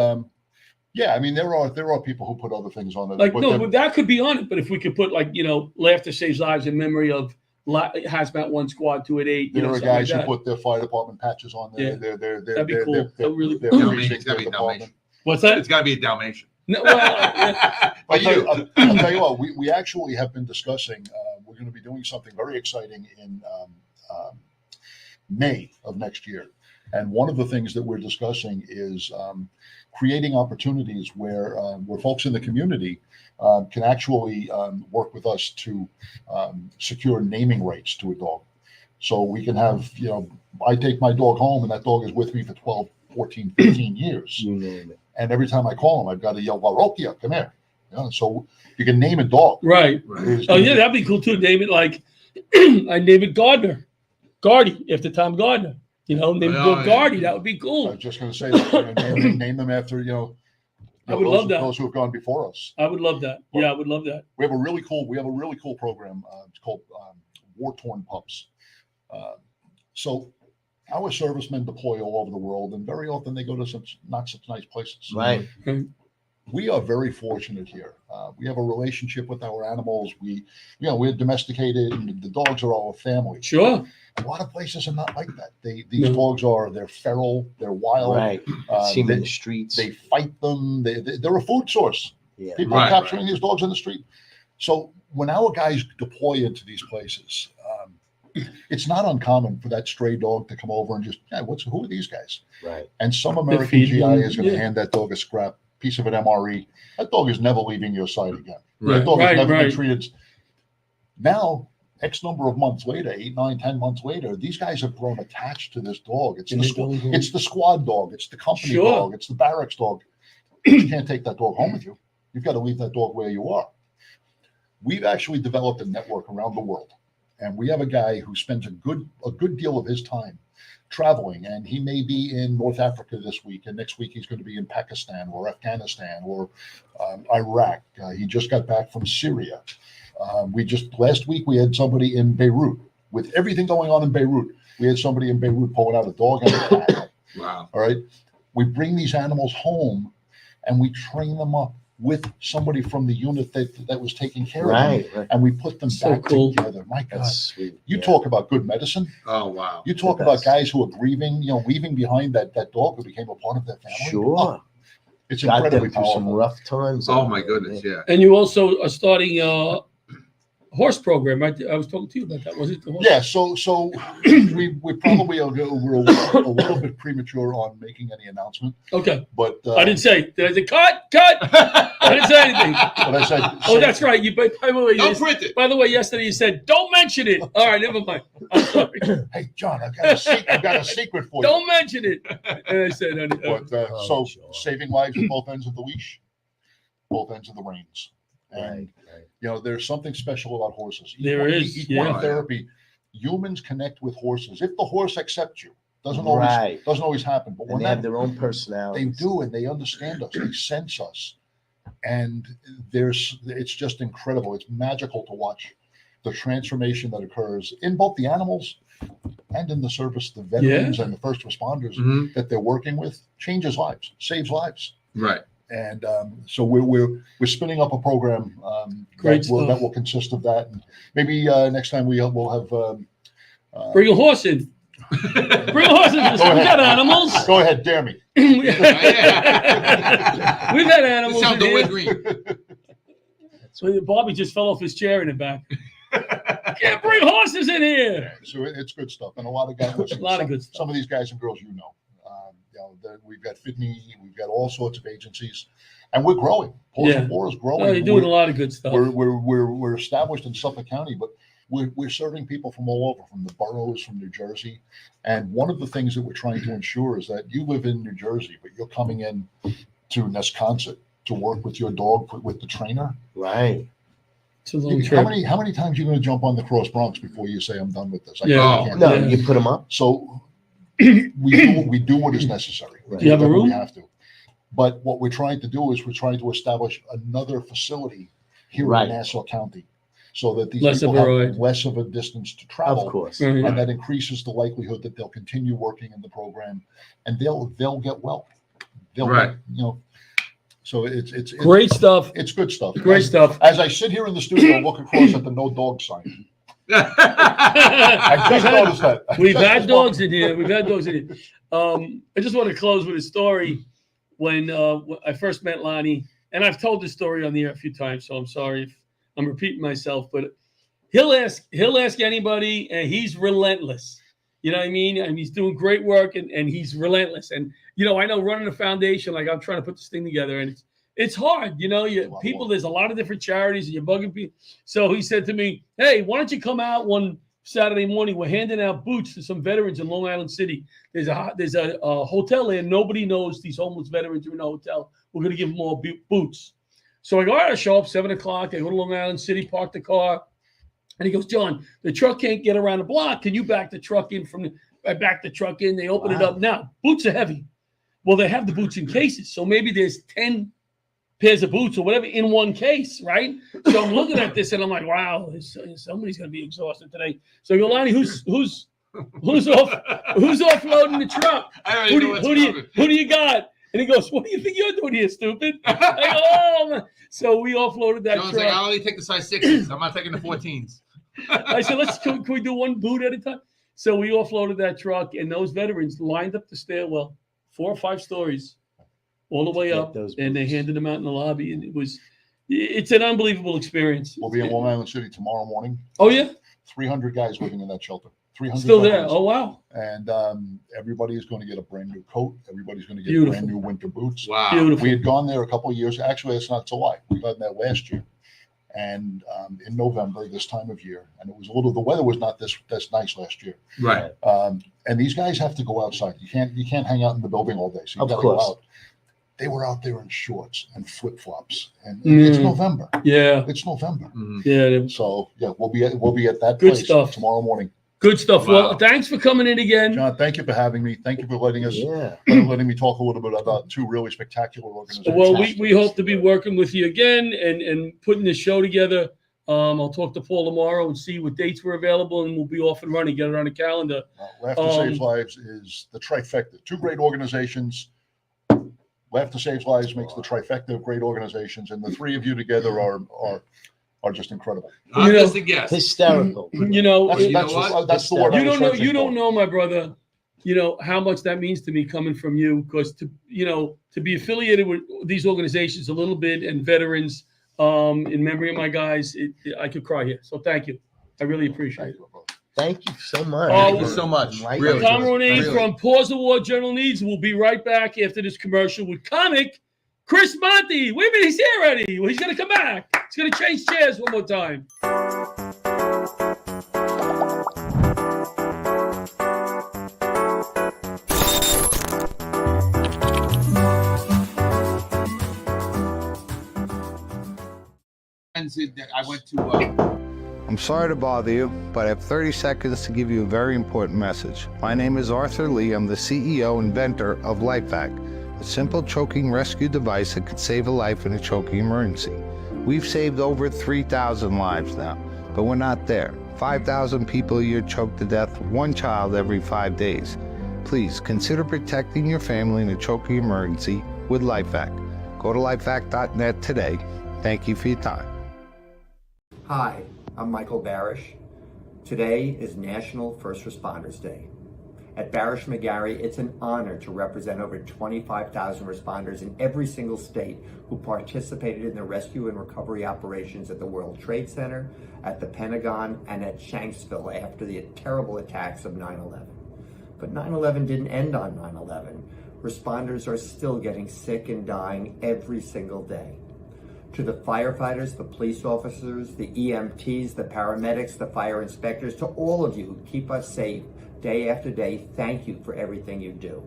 yeah, I mean, there are people who put other things on it. Like, no, but that could be on it. But if we could put, like, Laughter Saves Lives in memory of Hazmat 1 Squad 288. There are guys who put their fire department patches on there. Yeah. That'd be cool. That'd really they're cool. It's got to be a Dalmatian. What's that? It's got to be a Dalmatian. No, well, I'll tell you what, we actually have been discussing, we're going to be doing something very exciting in May of next year. And one of the things that we're discussing is creating opportunities where folks in the community can actually work with us to secure naming rights to a dog. So we can have, I take my dog home and that dog is with me for 12, 14, 15 years. You name it. And every time I call him, I've got to yell, Barokia, come here. So you can name a dog. Right. Oh, yeah, that'd be cool too. Name it like, I name it Gardner. Gardy, after Tom Gardner. Name it Gardy. That would be I cool. was just going to say that. Name them after, I would love that. Those who have gone before us. I would love that. Yeah, I would love that. We have a really cool program. It's called War Torn Pups. So our servicemen deploy all over the world, and very often they go to not such nice places. Right. We are very fortunate here. We have a relationship with our animals. We're domesticated, and the dogs are our family. Sure. A lot of places are not like that. These dogs they're feral, they're wild. Right. See them in the streets. They fight them. They're a food source. Yeah. People are capturing these dogs in the street. So when our guys deploy into these places, it's not uncommon for that stray dog to come over and just, who are these guys? Right. And some American GI is going to hand that dog a scrap piece of an MRE. That dog is never leaving your side again. That dog has never been treated. Now, X number of months later, 8, 9, 10 months later, these guys have grown attached to this dog. It's the squad dog. It's the company dog. It's the barracks dog. You can't take that dog home with you. You've got to leave that dog where you are. We've actually developed a network around the world. And we have a guy who spends a good deal of his time traveling, and he may be in North Africa this week, and next week he's going to be in Pakistan or Afghanistan or Iraq. He just got back from Syria. Last week we had somebody in Beirut. With everything going on in Beirut, we had somebody in Beirut pulling out a dog and a cat. Wow. All right. We bring these animals home and we train them up with somebody from the unit that was taking care of them. And we put them back together. My God. That's sweet. You talk about good medicine. Oh, wow. You talk about guys who are grieving, leaving behind that dog who became a part of their family. Sure. Oh, it's Got incredibly them through some powerful. rough times. Oh, my goodness, yeah. And you also are starting a horse program, right? I was talking to you about that. Was it the horse? Yeah, so we probably we're a little bit premature on making any announcement. Okay. But I didn't say. Did I say cut? I didn't say anything. But I said. Oh, that's right. By the way, Don't print it. By the way, yesterday you said don't mention it. All right, never mind. I'm sorry. Hey, John, I've got a secret for you. Don't mention it. And I said, but saving lives at both ends of the leash, both ends of the reins. And there's something special about horses. Equine therapy. Humans connect with horses. If the horse accepts you, doesn't always happen. But when they have their own personality, they do, and they understand us. They sense us, and it's just incredible. It's magical to watch the transformation that occurs in both the animals and in the service, the veterans and the first responders that they're working with. Changes lives, saves lives. Right. And so we're spinning up a program that will consist of that, and maybe next time we'll have bring a horse in. Bring a horse in. We've got animals. Go ahead, dare me. We've had animals. Sound the green. So Bobby just fell off his chair in the back. Can't bring horses in here. So it's good stuff, and a lot of guys. A lot of good stuff. Some of these guys and girls, we've got FIDME, we've got all sorts of agencies, and we're growing. Paws of War is growing. You're doing a lot of good stuff. We're established in Suffolk County, but we're serving people from all over, from the boroughs, from New Jersey. And one of the things that we're trying to ensure is that you live in New Jersey, but you're coming in to Nesconset to work with your dog, with the trainer. Right. It's a long How many times are you going to jump on the Cross Bronx before you say I'm done with this? No, you put them up. So we do what is necessary. Do you have a room? We have to. But what we're trying to do is we're trying to establish another facility here in Nassau County, so that these people have less of a distance to travel. Of course. And that increases the likelihood that they'll continue working in the program, and they'll get well. They'll get, so it's great stuff. It's good stuff. Great stuff. As I sit here in the studio, look across at the no dog sign. I just noticed that. We've had dogs in here. I just want to close with a story. When I first met Lonnie, and I've told this story on the air a few times, so I'm sorry if I'm repeating myself, but he'll ask anybody, and he's relentless. You know what I mean? And he's doing great work, and he's relentless. And I know running a foundation, like I'm trying to put this thing together, and it's hard. There's a lot of different charities, and you're bugging people. So he said to me, "Hey, why don't you come out one Saturday morning? We're handing out boots to some veterans in Long Island City. There's a hotel there. Nobody knows these homeless veterans are in a hotel. We're going to give them all boots." So I go, all right, I show up 7 o'clock. I go to Long Island City, park the car. And he goes, "John, the truck can't get around the block. Can you back the truck in I back the truck in. They open it up. Now, boots are heavy. Well, they have the boots in cases. So maybe there's 10 pairs of boots or whatever in one case, right? So I'm looking at this and I'm like, wow, somebody's going to be exhausted today. So I go, Lonnie, who's offloading the truck? Who do you got? And he goes, "What do you think you're doing here, stupid?" I go, "Oh, man." So we offloaded that truck. Like, "I'll only take the size 6s. I'm not taking the 14s. I said, can we do one boot at a time? So we offloaded that truck, and those veterans lined up the stairwell, 4 or 5 stories, all the way up, and they handed them out in the lobby, and it's an unbelievable experience. We'll be in Long Island City tomorrow morning. Oh, yeah? 300 guys living in that shelter. 300 still there. veterans. Oh, wow. And everybody is going to get a brand new coat. Everybody's going to get brand new winter boots. Wow. Beautiful. We had gone there a couple of years. Actually, it's not July. We got there last year. And in November, this time of year, and the weather was not this nice last year. Right. And these guys have to go outside. You can't hang out in the building all day. So you got to go out. They were out there in shorts and flip flops, and it's November. Yeah, it's November. Mm-hmm. Yeah. So yeah, we'll be at that good place stuff tomorrow morning. Good stuff. Wow. Well, thanks for coming in again, John. Thank you for having me. Thank you for letting me talk a little bit about 2 really spectacular organizations. Well, we hope to be working with you again and putting this show together. I'll talk to Paul tomorrow and see what dates were available, and we'll be off and running. Get it on the calendar. Laughter Saves Lives is the trifecta. 2 great organizations. Laughter Saves Lives makes the trifecta of great organizations, and the 3 of you together are just incredible. I'm just a guest. Hysterical. That's the word. You don't know, my brother, how much that means to me coming from you, because to be affiliated with these organizations a little bit and veterans, in memory of my guys, I could cry here. So thank you. I really appreciate it. Thank you so much. Thank you so much. Really. Tom Ronay from Paws of War General Needs. We'll be right back after this commercial with comic Chris Monty. Wait a minute, he's here already. Well, he's going to come back. He's going to change chairs one more time. I went to... I'm sorry to bother you, but I have 30 seconds to give you a very important message. My name is Arthur Lee. I'm the CEO and inventor of LifeVac, a simple choking rescue device that could save a life in a choking emergency. We've saved over 3,000 lives now, but we're not there. 5,000 people a year choke to death, 1 child every 5 days. Please consider protecting your family in a choking emergency with LifeVac. Go to lifevac.net today. Thank you for your time. Hi, I'm Michael Barasch. Today is National First Responders Day. At Barasch McGarry, it's an honor to represent over 25,000 responders in every single state who participated in the rescue and recovery operations at the World Trade Center, at the Pentagon, and at Shanksville after the terrible attacks of 9/11. But 9/11 didn't end on 9/11. Responders are still getting sick and dying every single day. To the firefighters, the police officers, the EMTs, the paramedics, the fire inspectors, to all of you who keep us safe day after day, thank you for everything you do.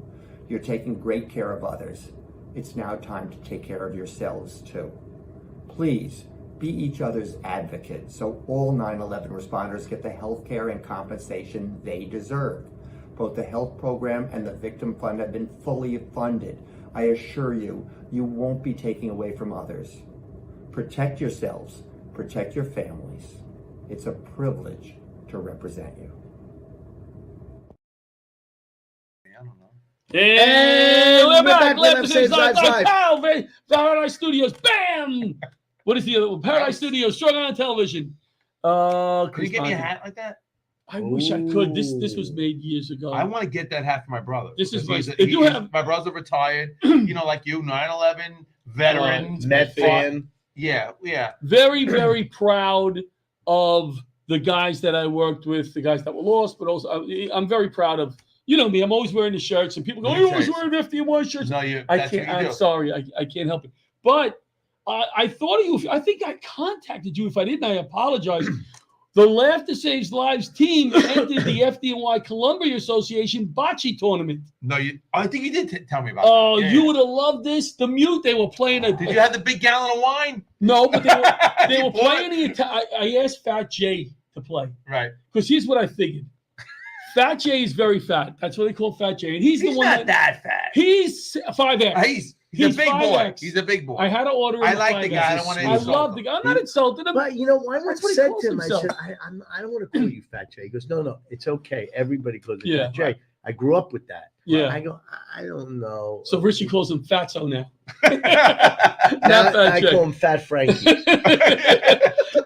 You're taking great care of others. It's now time to take care of yourselves too. Please be each other's advocates so all 9/11 responders get the health care and compensation they deserve. Both the health program and the victim fund have been fully funded. I assure you, you won't be taking away from others. Protect yourselves, protect your families. It's a privilege to represent you. And we're back. Left Saves Lives Live. Paradise Studios. Bam! What is the other one? Paradise Studios. Strong on television. Can you get me a hat like that? I wish I could. This was made years ago. I want to get that hat for my brother. This is my brother retired. Like you, 9/11 veteran, Met fan. Yeah. Very, very proud of the guys that I worked with, the guys that were lost, but also I'm very proud of. You know me. I'm always wearing the shirts, and people go, "You're always wearing FD1 shirts." No, I can't. I'm sorry. I can't help it. But I thought of you. I think I contacted you. If I didn't, I apologize. The Laughter Saves Lives team entered the FDNY Columbia Association bocce tournament. No, I think you did tell me about that. You would have loved this. The Mute, they were playing Did you have the big gallon of wine? No, but they were playing I asked Fat Jay to play. Right. Because here's what I figured. Fat Jay is very fat. That's what they call Fat Jay. And he's the one not that fat. He's 5X. He's a big boy. He's a big boy. I had to order him. I like the guy. I don't want to insult him. I love the guy. I'm not insulting him. But you know, I once said to him, I said, I don't want to call you Fat Jay. He goes, no, it's okay. Everybody calls you Fat Jay. I grew up with that. Yeah. I go, I don't know. So Richie calls him Fatso now. I call him Fat Frankie.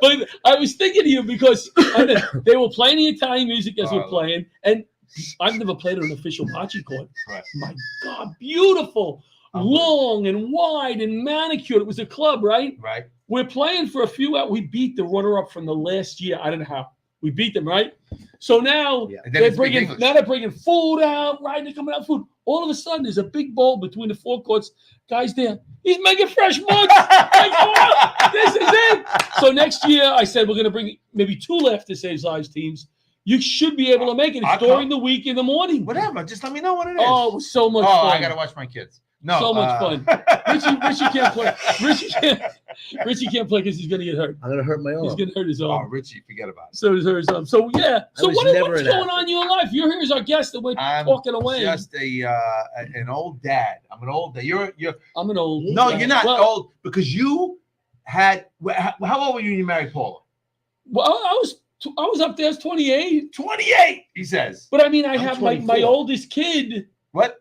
But I was thinking of you because they were playing the Italian music as we're playing, and I've never played on an official bocce court. Right. My God, beautiful. Long and wide and manicured. It was a club, right? Right. We're playing for a few hours. We beat the runner-up from the last year. I don't know how. We beat them, right? So now they're bringing food out, right? They're coming out food. All of a sudden, there's a big bowl between the four courts. Guys there. He's making fresh mugs. This is it. So next year, I said, we're going to bring maybe 2 Laughter Saves Lives teams. You should be able to make it. It's during the week in the morning. Whatever. Just let me know what it is. Oh, it was so much fun. I got to watch my kids. No, so much fun. Richie can't play. Richie can't play because he's going to get hurt. I'm going to hurt my arm. He's going to hurt his arm. Oh, Richie, forget about it. So he's hurt his arm. So yeah. So what's going on in your life? You're here as our guest, and we're talking away. I'm just an old dad. I'm an old dad. I'm an old. No, you're not old because you had. How old were you when you married Paula? Well, I was up there as 28. 28, he says. But I mean, I have my oldest kid. What?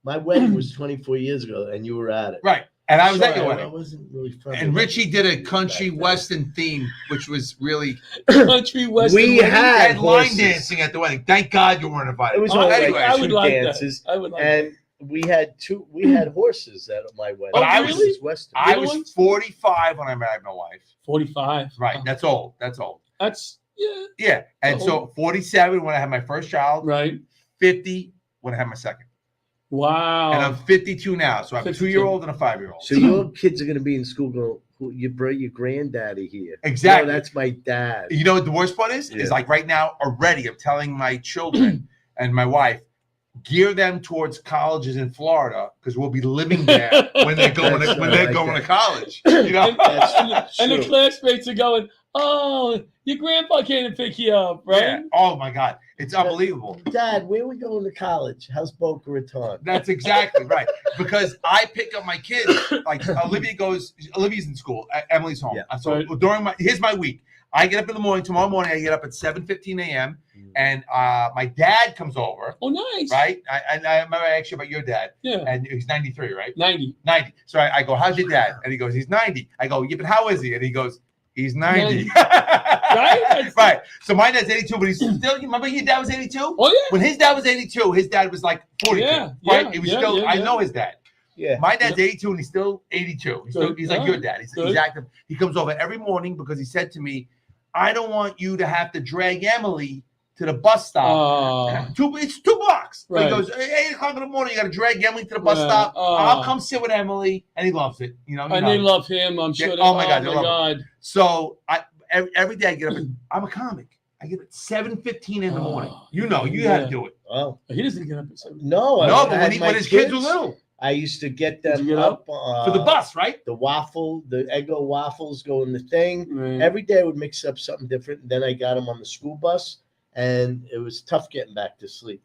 My wedding was 24 years ago, and you were at it. Right. And I was at your wedding. I wasn't really fun. And Richie did a country western theme, which was really country western. We had line dancing at the wedding. Thank God you weren't invited. It was all anyway. I would like dances. That. I would like and that. We had horses at my wedding. But I was 45 when I married my wife. 45. Right. That's old. That's yeah. And so 47 when I had my first child. Right. 50 when I had my second. Wow. And I'm 52 now, so I have a 2-year-old and a 5-year-old. So your kids are going to be in school going, you bring your granddaddy here. Exactly. No, that's my dad. You know what the worst part is? Is like right now already I'm telling my children and my wife, gear them towards colleges in Florida because we'll be living there when they're going to college. You know? And the classmates are going, oh, your grandpa came to pick you up, right? Yeah. Oh my God. It's unbelievable. Dad, where are we going to college? How's Boca Raton? That's exactly right. Because I pick up my kids, like Olivia's in school, Emily's home. Yeah. So here's my week. I get up in the morning, tomorrow morning, I get up at 7:15 a.m. And my dad comes over. Oh, nice. Right? I remember I asked you about your dad. Yeah. And he's 93, right? 90. So I go, how's your dad? And he goes, he's 90. I go, yeah, but how is he? And he goes, he's 90. Right. So my dad's 82, but he's still, you remember your dad was 82? Oh, yeah. When his dad was 82, his dad was like 42. Right? He was still, I know his dad. Yeah. My dad's 82 and he's still 82. He's like your dad. He's active. He comes over every morning because he said to me, I don't want you to have to drag Emily to the bus stop. It's 2 blocks. Right. He goes, 8:00 in the morning, you got to drag Emily to the bus stop. I'll come sit with Emily, and he loves it. You know, and they love him. I'm sure. Oh my God! So every day I get up. I'm a comic. I get up at 7:15 in the morning. You know, you had to do it. Oh, he doesn't get up at 7. No, but when his kids were little, I used to get them up for the bus, right? The Eggo waffles go in the thing. Right. Every day I would mix up something different. And then I got them on the school bus, and it was tough getting back to sleep.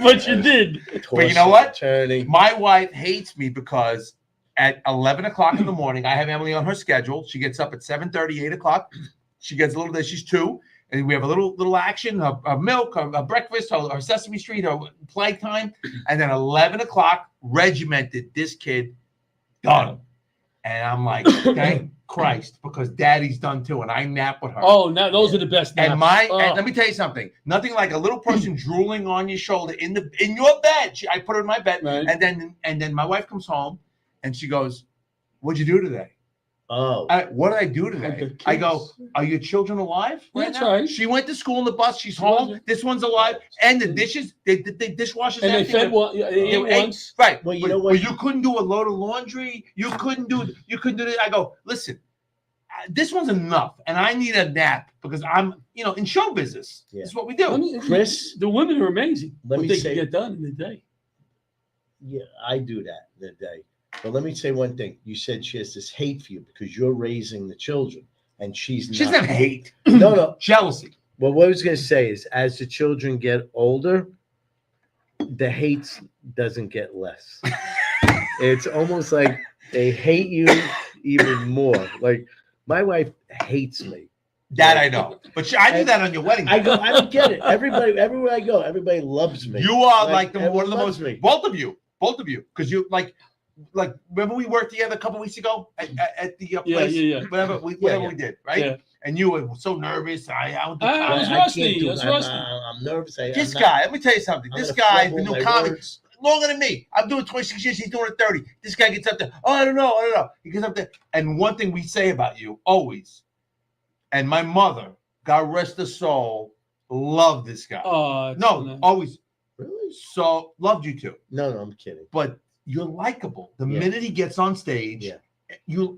But you did. But you know what? My wife hates me because at 11 o'clock in the morning, I have Emily on her schedule. She gets up at 7:30, 8 o'clock. She gets a little bit. She's 2. And we have a little action, a milk, a breakfast, her Sesame Street, her playtime. And then 11 o'clock, regimented, this kid, done. And I'm like, thank Christ, because Daddy's done too. And I nap with her. Oh, now those are the best naps. And let me tell you something. Nothing like a little person drooling on your shoulder in your bed. I put her in my bed. Right. And then my wife comes home and she goes, "What'd you do today?" Oh, what did I do today? I go, "Are your children alive?" That's right. She went to school on the bus. She's home. This one's alive. And the dishes, the dishwasher's and empty. They fed once. Right. Well, you know what? You couldn't do a load of laundry. You couldn't do it. I go, listen, this one's enough. And I need a nap because I'm, in show business. Yeah. This is what we do. Chris, the women are amazing. Let me say, can get done in a day. Yeah, I do that in a day. But let me say one thing. You said she has this hate for you because you're raising the children, and she doesn't have hate. No, jealousy. Well, what I was going to say is, as the children get older, the hate doesn't get less. It's almost like they hate you even more. Like my wife hates me. That I know, but I do that on your wedding day. I don't get it. Everywhere I go, everybody loves me. You are like one of the most. Both of you, because you like remember we worked together a couple weeks ago at the place, whatever we did, right? Yeah. And you were so nervous. I was rusty. I'm nervous. This guy, let me tell you something. This guy, the new comic, longer than me. I'm doing 26 years. He's doing it 30. This guy gets up there. Oh, I don't know. He gets up there. And one thing we say about you always, and my mother, God rest her soul, loved this guy. Oh, no, always. Really? So loved you too. No, I'm kidding. But you're likable. The minute he gets on stage, you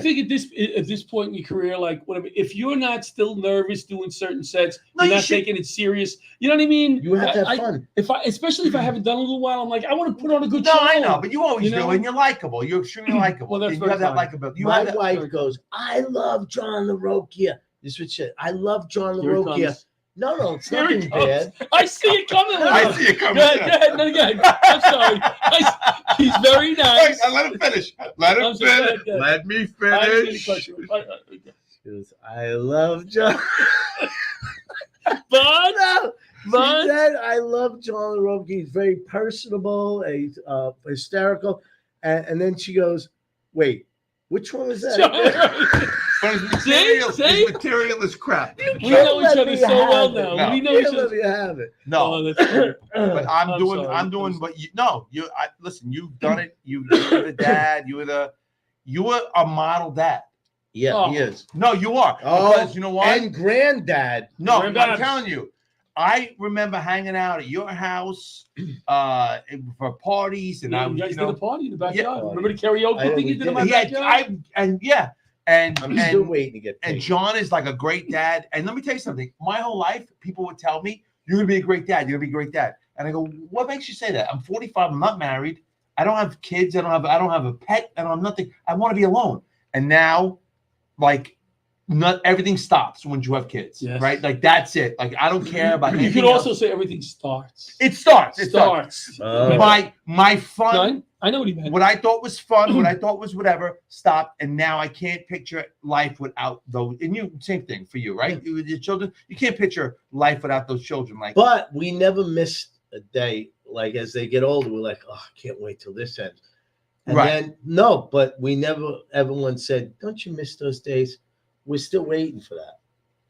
think at this point in your career, like whatever, if you're not still nervous doing certain sets, you're not taking it serious. You know what I mean? You have to have fun. Especially if I haven't done it in a little while, I'm like, I want to put on a good show. No, I know, but you always do, and you're likable. You're extremely likable. Well, that's you have that likability. My wife goes, "I love John LaRocchia." This is what she said. I love John LaRocchia. No, it's nothing bad. I see it coming. I see it coming. Go ahead. I'm sorry. He's very nice. Wait, let him finish. Let him finish. Let me finish. I love John. But she said, I love John LaRocchia. He's very personable. He's hysterical. And then she goes, wait, which one was that? But his material is crap. We know each other so well now. No. We know each other. Let me have it. No, but I'm doing. But listen. You've done it. You were the dad. You were a model dad. Yeah, he is. No, you are. Because you know what? And granddad. No, I'm telling you. I remember hanging out at your house for parties, and you guys did a party in the backyard. Remember the karaoke thing you did in my backyard? And I'm still waiting to get paid. And John is like a great dad. And let me tell you something. My whole life, people would tell me, "You're gonna be a great dad. You're gonna be a great dad." And I go, "What makes you say that? I'm 45. I'm not married. I don't have kids. I don't have a pet. I don't have nothing. I want to be alone." And now, like, not everything stops when you have kids, right? Like that's it. Like I don't care about anything. You could also say everything starts. It starts. My fun. No, I know what he meant. What I thought was fun, what I thought was whatever, stopped, and now I can't picture life without those. And you, same thing for you, right? With your children, you can't picture life without those children. Like, but we never missed a day. Like as they get older, we're like, oh, I can't wait till this ends. And then but we never ever once said, don't you miss those days? We're still waiting for that.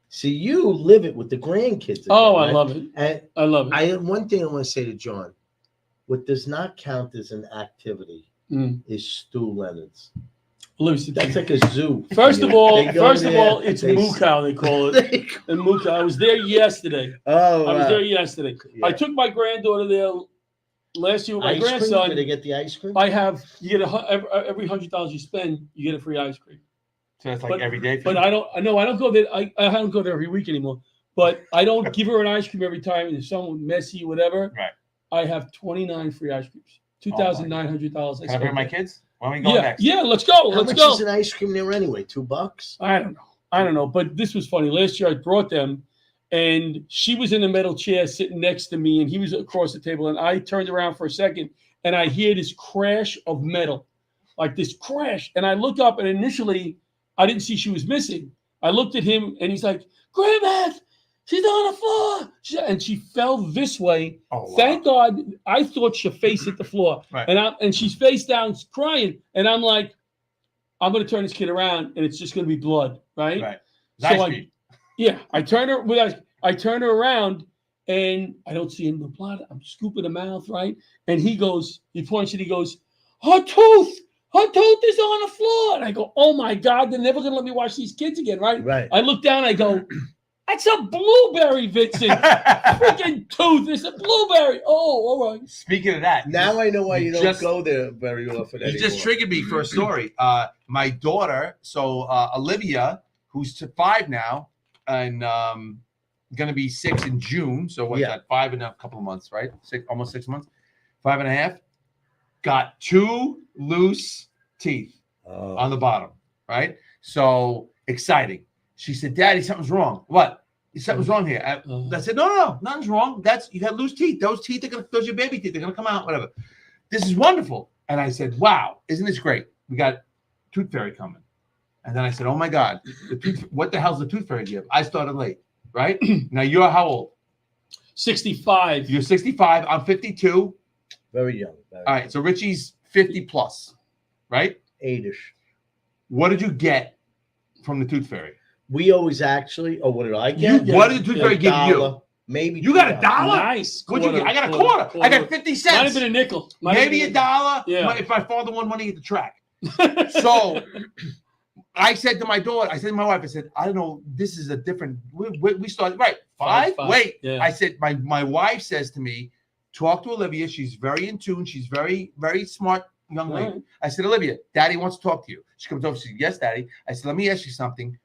See, you live it with the grandkids. Again, I love it. And I love it. One thing I want to say to John, what does not count as an activity is Stu Leonard's. Lucy, That's like a zoo. First of all, it's they- Mukau, they call it. And Mukau, I was there yesterday. Oh, I was there yesterday. Yeah. I took my granddaughter there last year with my ice cream? grandson. Did they get the ice cream? You get every $100 you spend, you get a free ice cream. So that's like every day. But I don't go there. I don't go there every week anymore. But I don't give her an ice cream every time. If someone messy, whatever. Right. I have 29 free ice creams. $2,900. Can I bring my kids? When we go next? Yeah, let's go. How Let's much go. is an ice cream there anyway? $2? I don't know. But this was funny. Last year I brought them, and she was in the metal chair sitting next to me, and he was across the table. And I turned around for a second, and I hear this crash of metal, like this crash. And I look up, and initially I didn't see she was missing. I looked at him, and he's like, "Grandma, she's on the floor," and she fell this way. Oh, wow. Thank God! I thought she face hit the floor, Right. and she's face down crying, and I'm like, I'm going to turn this kid around, and it's just going to be blood, right? Right. So I turn her around, and I don't see any blood. I'm scooping the mouth, right? And he points and he goes, her tooth is on the floor. And I go, oh my God, they're never going to let me watch these kids again, right? Right. I look down, I go, that's a blueberry, Vincent. Freaking tooth. It's a blueberry. Oh, all right. Speaking of that, Now I know why you don't go there very often you anymore. just triggered me for a story. My daughter, Olivia, who's 5 now, and going to be 6 in June. So what's that? 5 in a couple of months, right? Almost 6 months. 5.5. Got 2 loose teeth on the bottom, right? So exciting. She said, "Daddy, something's wrong." What? Something's wrong here. I said, no, nothing's wrong. You got loose teeth. Those teeth those are your baby teeth. They're gonna come out. Whatever. This is wonderful. And I said, "Wow, isn't this great? We got Tooth Fairy coming." And then I said, "Oh my God, what the hell's the Tooth Fairy give?" I started late, right? Now you're how old? 65. You're 65. I'm 52. Very young. All right. So Richie's 50 plus, right? 8-ish. What did you get from the Tooth Fairy? We always actually. Oh, what did I get? What did the Tooth Fairy give you? Maybe you got $1. Nice. What'd you get? I got a quarter. I got 50 cents. Might have been a nickel. Maybe $1. Yeah. If my father won money at the track. So I said to my daughter, I said to my wife, I said, I don't know, this is a different. We started right 5. Wait, yeah. I said my wife says to me, talk to Olivia. She's very in tune. She's very, very smart young lady. Right. I said, Olivia, Daddy wants to talk to you. She comes over. She said, yes, Daddy. I said, let me ask you something.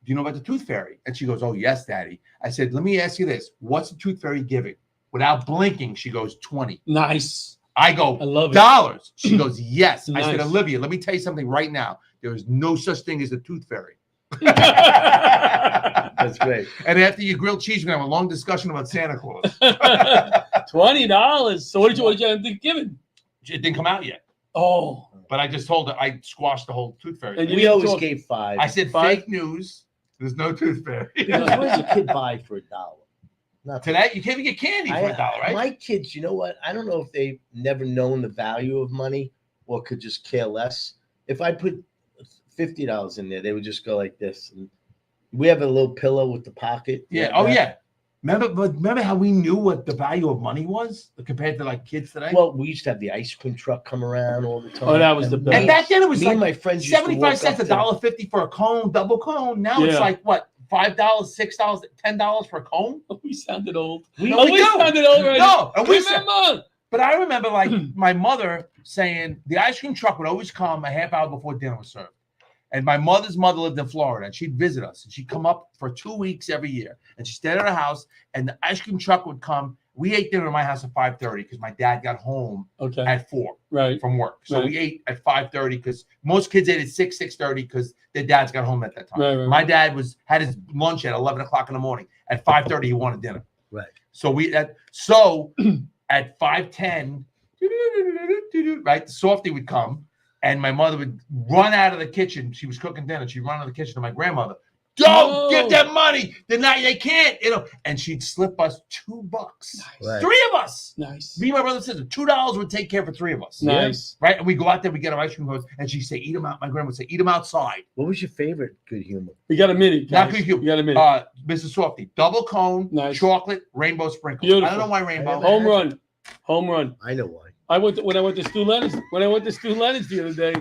Do you know about the Tooth Fairy? And she goes, oh, yes, Daddy. I said, let me ask you this. What's the Tooth Fairy giving? Without blinking, she goes, 20. Nice. I go, I love it. Dollars. She goes, yes. Nice. I said, Olivia, let me tell you something right now. There is no such thing as a Tooth Fairy. That's great. And after you grilled cheese, we're going to have a long discussion about Santa Claus. $20. So what did you end up giving? It didn't come out yet. Oh. But I just told her I squashed the whole Tooth Fairy. And We always gave 5. I said, fake news. There's no Tooth Fairy. Because what does a kid buy for $1? Nothing. Today, you can't even get candy for $1, right? My kids, you know what? I don't know if they've never known the value of money or could just care less. If I put $50 in there, they would just go like this. And we have a little pillow with the pocket. Yeah. Oh, yeah. Remember how we knew what the value of money was compared to like kids today? Well, we used to have the ice cream truck come around all the time. Oh, that was the best. And back then it was Me like and my friends used to 75 walk cents, up to- $1.50 for a cone, double cone. Now it's like what, $5, $6, $10 for a cone? We sounded old. We sounded old right No, now. remember. But I remember like my mother saying the ice cream truck would always come a half hour before dinner was served. And my mother's mother lived in Florida, and she'd visit us. And she'd come up for 2 weeks every year. And she'd stay at our house, and the ice cream truck would come. We ate dinner at my house at 5:30 because my dad got home at 4 from work. So we ate at 5:30 because most kids ate at 6:30 because their dads got home at that time. My dad had his lunch at 11 o'clock in the morning. At 5:30, he wanted dinner. Right. So at 5:10, right, the softie would come. And my mother would run out of the kitchen. She was cooking dinner. She'd run out of the kitchen to my grandmother. Don't give them money. They can't, And she'd slip us $2. Nice. Right. 3 of us. Nice. Me and my brother and sister. $2 would take care for 3 of us. Nice. Right? And we go out there, we get our ice cream cones, and she'd say, eat them out. My grandma would say, eat them outside. What was your favorite good humor? We got a minute. Not good humor. You got a minute. Mrs. Softy. Double cone, chocolate, rainbow sprinkles. Beautiful. I don't know why rainbow. Home run. I know why. When I went to Stu Leonard's the other day,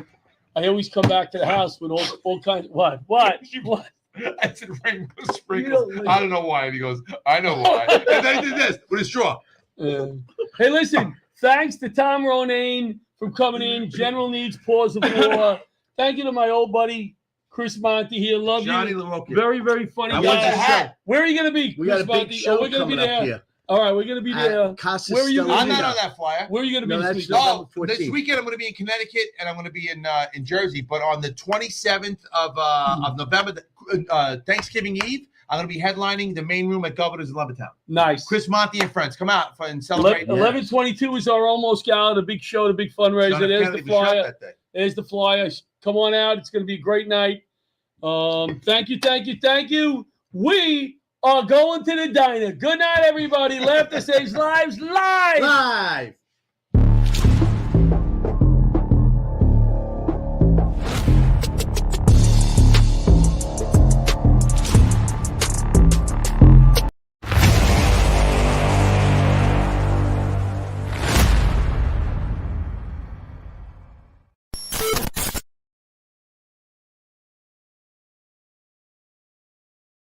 I always come back to the house with all kinds. What? I said rainbow sprinkles. I don't know why. And he goes, I know why. And then he did this with a straw. Hey, listen. Thanks to Tom Ronayne for coming in. General needs pause of war. Thank you to my old buddy Chris Monty here. Love Johnny you. LaRocca. Very, very funny guy. Where are you going to be, We Chris got a big Monty? show we're going to be coming there. up here. All right, we're going to be there. Where are you going to I'm be? not on that flyer. Where are you going to be this weekend? Oh, this weekend I'm going to be in Connecticut and I'm going to be in Jersey. But on the 27th of November, Thanksgiving Eve, I'm going to be headlining the main room at Governor's in Levittown. Nice. Chris Monty and friends, come out and celebrate. 11/22 is our almost gala, the big show, the big fundraiser. There's the flyer. There's the flyer. Come on out. It's going to be a great night. Thank you. We are going to the diner. Good night, everybody. Laughter Saves Lives live.